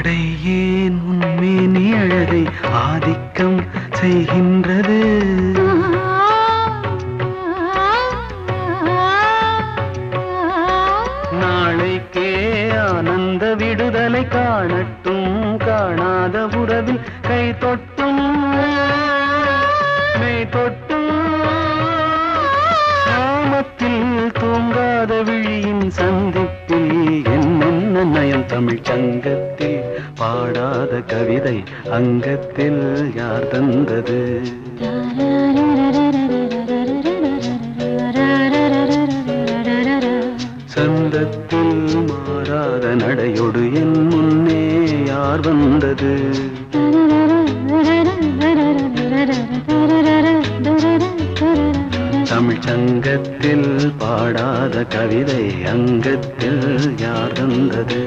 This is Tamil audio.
ஆடை ஏன் உன்மேனி அழகை ஆதிக்கம் செய்கின்றது. நாளைக்கே ஆனந்த விடுதலை காணட்டும், காணாத உறவில் கை தொட்டும் மெய் தொட்டும். சாமத்தில் தூங்காத விழியின் சந்திப்பில் என்னென்ன நயம். தமிழ் சங்கத்தில் பாடாத கவிதை அங்கத்தில் யார் தந்தது? சந்தத்தில் மாறாத நடையொடு என் முன்னே யார் வந்தது? தமிழ் சங்கத்தில் பாடாத கவிதை அங்கத்தில் யார் தந்தது?